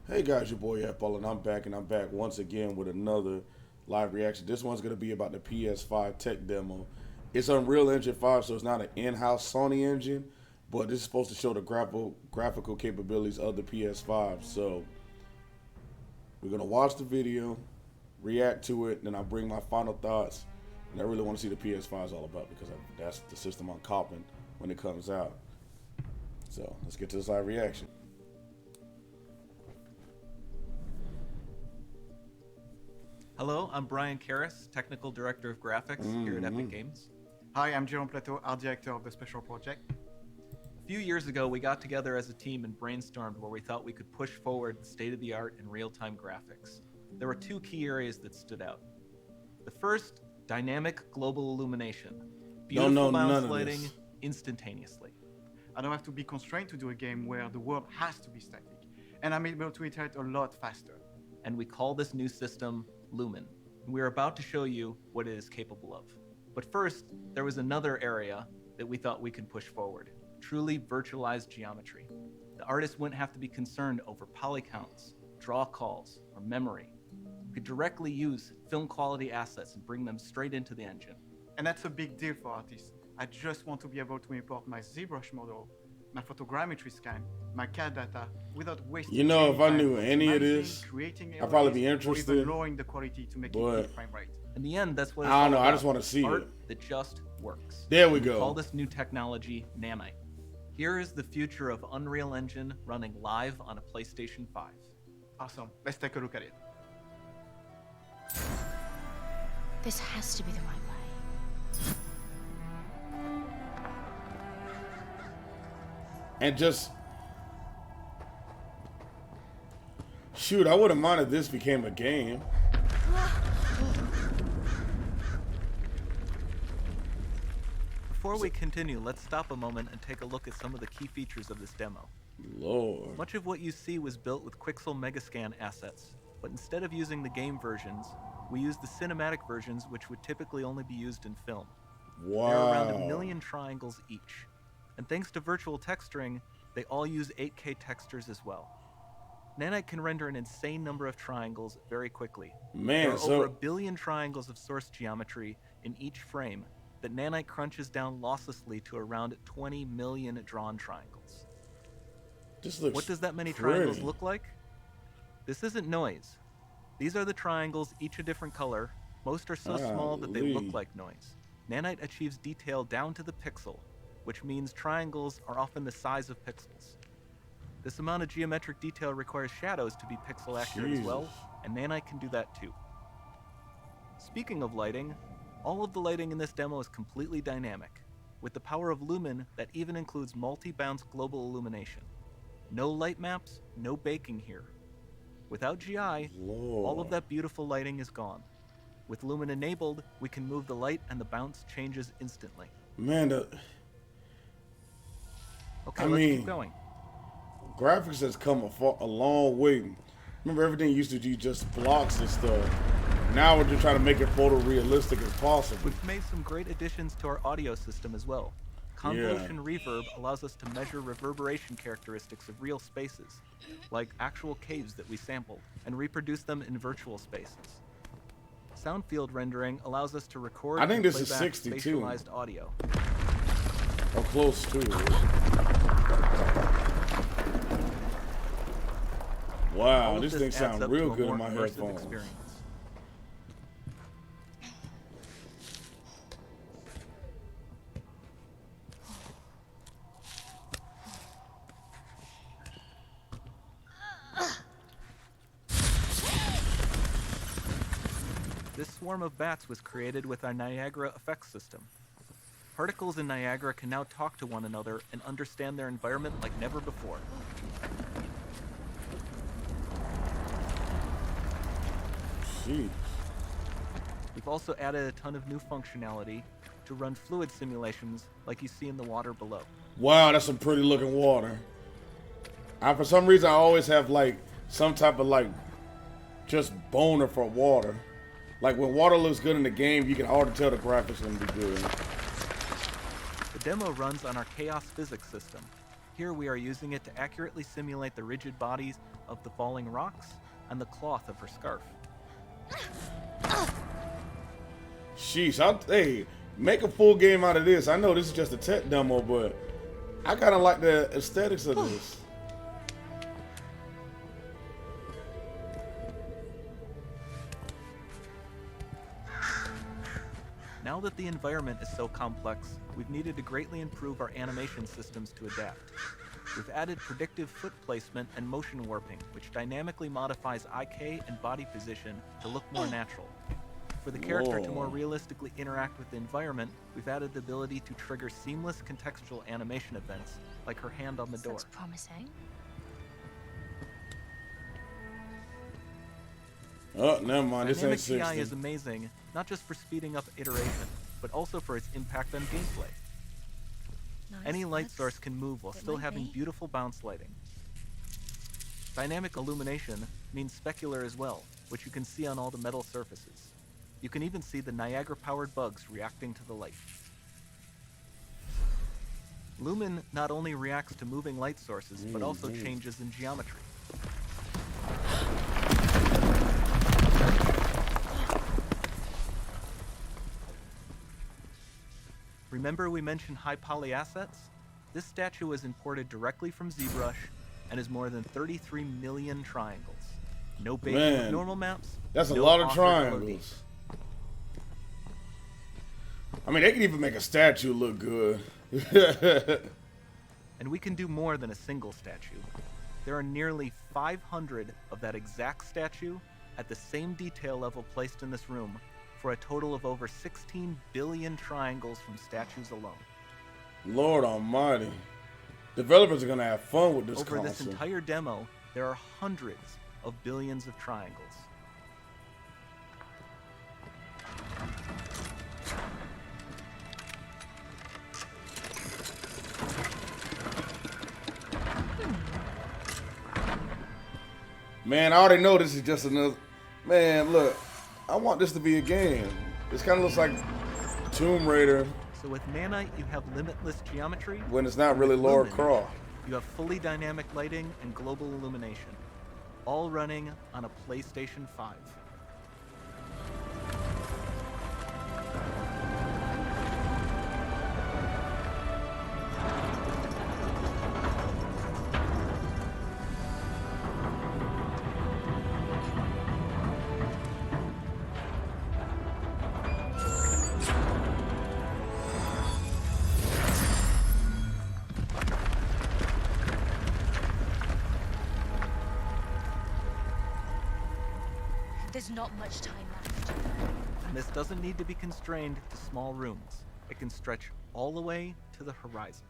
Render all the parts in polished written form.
Hey guys, your boy Apple, and I'm back once again with another live reaction. This one's gonna be about the PS5 tech demo. It's Unreal Engine 5, so it's not an in-house Sony engine, but this is supposed to show the graphical capabilities of the PS5. So we're gonna watch the video, react to it, and then I'll bring my final thoughts. And I really want to see the PS5 is all about because that's the system I'm copping when it comes out. So let's get to this live reaction. Hello, I'm Brian Karras, Technical Director of Graphics here at Epic Games. Hi, I'm Jerome Plateau, Art Director of the Special Project. A few years ago, we got together as a team and brainstormed where we thought we could push forward state-of-the-art in real-time graphics. There were two key areas that stood out. The first, dynamic global illumination. Beautiful bounce lighting instantaneously. I don't have to be constrained to do a game where the world has to be static, and I'm able to iterate a lot faster. And we call this new system Lumen. We're about to show you what it is capable of. But first, there was another area that we thought we could push forward. Truly virtualized geometry. The artist wouldn't have to be concerned over poly counts, draw calls, or memory. We could directly use film quality assets and bring them straight into the engine. And that's a big deal for artists. I just want to be able to import my ZBrush model, my photogrammetry scan, my CAD data without wasting. You know, if I knew time any of this, I'd probably be interested. Or even lowering the quality to make it hit frame rate. In the end, that's what it's I don't know. all about. I just want to see art it. that just works. There we Call go. this new technology Nanite. Here is the future of Unreal Engine running live on a PlayStation 5. Awesome. Let's take a look at it. This has to be the right way. And just shoot, I wouldn't mind if this became a game. Before we continue, let's stop a moment and take a look at some of the key features of this demo. Lord. Much of what you see was built with Quixel Megascan assets, but instead of using the game versions, we used the cinematic versions, which would typically only be used in film. There are around 1 million triangles each. And thanks to virtual texturing, they all use 8K textures as well. Nanite can render an insane number of triangles very quickly. Man, there are over 1 billion triangles of source geometry in each frame that Nanite crunches down losslessly to around 20 million drawn triangles. this looks What does that many pretty. triangles look like? This isn't noise. These are the triangles, each a different color. Most are so small that they look Golly. like noise. Nanite achieves detail down to the pixel, which means triangles are often the size of pixels. This amount of geometric detail requires shadows to be pixel accurate as well, and Nanite can do that too. Speaking of lighting, all of the lighting in this demo is completely dynamic. With the power of Lumen, that even includes multi-bounce global illumination. No light maps, no baking here. Without GI, all of that beautiful lighting is gone. With Lumen enabled, we can move the light and the bounce changes instantly. Man, Okay, I let's mean, keep going. graphics has come a long way. Remember, everything used to be just blocks and stuff. Now we're just trying to make it photorealistic as possible. We've made some great additions to our audio system as well. Convolution reverb allows us to measure reverberation characteristics of real spaces, like actual caves that we sampled, and reproduce them in virtual spaces. Sound field rendering allows us to record I think and this is playback 62. spatialized audio. Or close to it. Wow, All of this thing adds sounds up real to a good in more my immersive headphones. experience. This swarm of bats was created with our Niagara effects system. Particles in Niagara can now talk to one another and understand their environment like never before. Jeez. We've also added a ton of new functionality to run fluid simulations like you see in the water below. Wow, that's some pretty looking water. For some reason, I always have like some type of like just boner for water. Like when water looks good in the game, you can already tell the graphics gonna be good. The demo runs on our chaos physics system. Here we are using it to accurately simulate the rigid bodies of the falling rocks and the cloth of her scarf. Sheesh, hey, make a full game out of this. I know this is just a tech demo, but I kind of like the aesthetics of this. Now that the environment is so complex, we've needed to greatly improve our animation systems to adapt. We've added predictive foot placement and motion warping, which dynamically modifies IK and body position to look more natural. For the character to more realistically interact with the environment, we've added the ability to trigger seamless contextual animation events, like her hand on the door. Looks promising. Oh, never mind. This ain't Dynamic 60. TI is amazing, not just for speeding up iteration, but also for its impact on gameplay. Nice. Any light Looks source can move while it still might having be. beautiful bounce lighting. Dynamic illumination means specular as well, which you can see on all the metal surfaces. You can even see the Niagara-powered bugs reacting to the light. Lumen not only reacts to moving light sources, but also changes in geometry. Remember we mentioned high poly assets? This statue was imported directly from ZBrush and is more than 33 million triangles. No baking Man, with normal maps. That's a no lot of authored triangles. I mean, they can even make a statue look good. And we can do more than a single statue. There are nearly 500 of that exact statue at the same detail level placed in this room, for a total of over 16 billion triangles from statues alone. Lord almighty. Developers are going to have fun with this Over console. this entire demo, there are hundreds of billions of triangles. Man, I already know this is just another... Man, look. I want this to be a game. This kind of looks like Tomb Raider So with Nanite, you have limitless geometry. when it's not and really with Lara Lumen, Croft. You have fully dynamic lighting and global illumination, all running on a PlayStation 5. There's not much time left. And this doesn't need to be constrained to small rooms. It can stretch all the way to the horizon.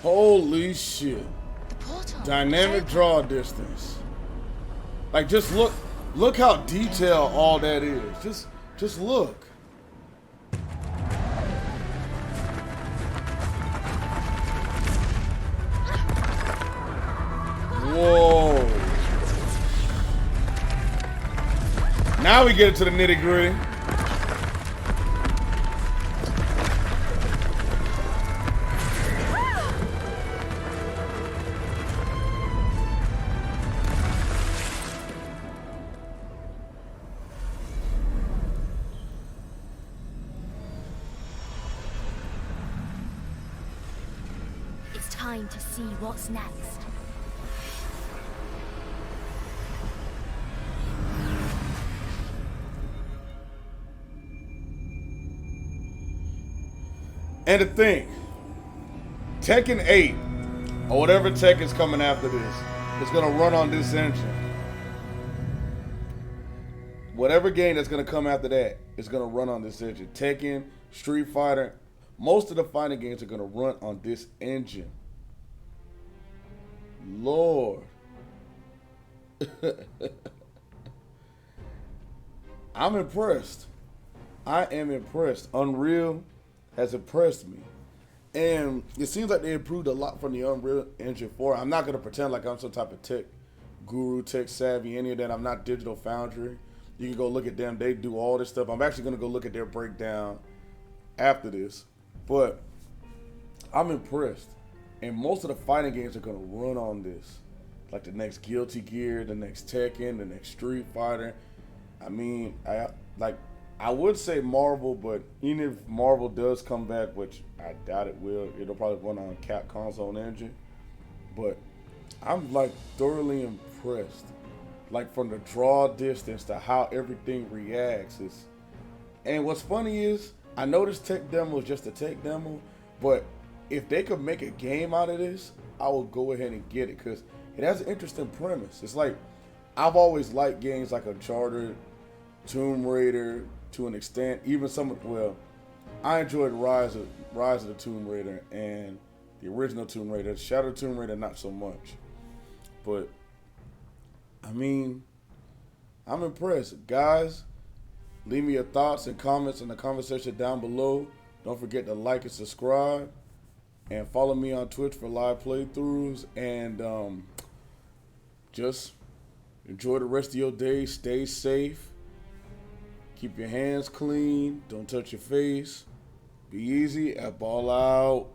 Holy shit. The portal. Dynamic It's draw distance. Like, just look how detailed all that is. Just look. Whoa. Now we get it to the nitty gritty. It's time to see what's next. And to think, Tekken 8, or whatever tech is coming after this, is going to run on this engine. Whatever game that's going to come after that is going to run on this engine. Tekken, Street Fighter, most of the fighting games are going to run on this engine. Lord. I'm impressed. I am impressed. Unreal has impressed me. And it seems like they improved a lot from the Unreal Engine 4. I'm not going to pretend like I'm some type of tech guru, tech savvy, any of that. I'm not Digital Foundry. You can go look at them. They do all this stuff. I'm actually going to go look at their breakdown after this. But I'm impressed. And most of the fighting games are gonna run on this. Like the next Guilty Gear, the next Tekken, the next Street Fighter. I mean, I would say Marvel, but even if Marvel does come back, which I doubt it will, it'll probably run on Capcom's own engine. But I'm like thoroughly impressed. Like from the draw distance to how everything reacts. And what's funny is, I know this tech demo is just a tech demo, but if they could make a game out of this, I would go ahead and get it because it has an interesting premise. It's like, I've always liked games like Uncharted, Tomb Raider to an extent. Even I enjoyed Rise of the Tomb Raider and the original Tomb Raider. Shadow Tomb Raider, not so much. But, I mean, I'm impressed. Guys, leave me your thoughts and comments in the comment section down below. Don't forget to like and subscribe. And follow me on Twitch for live playthroughs. And just enjoy the rest of your day. Stay safe. Keep your hands clean. Don't touch your face. Be easy. Ball out.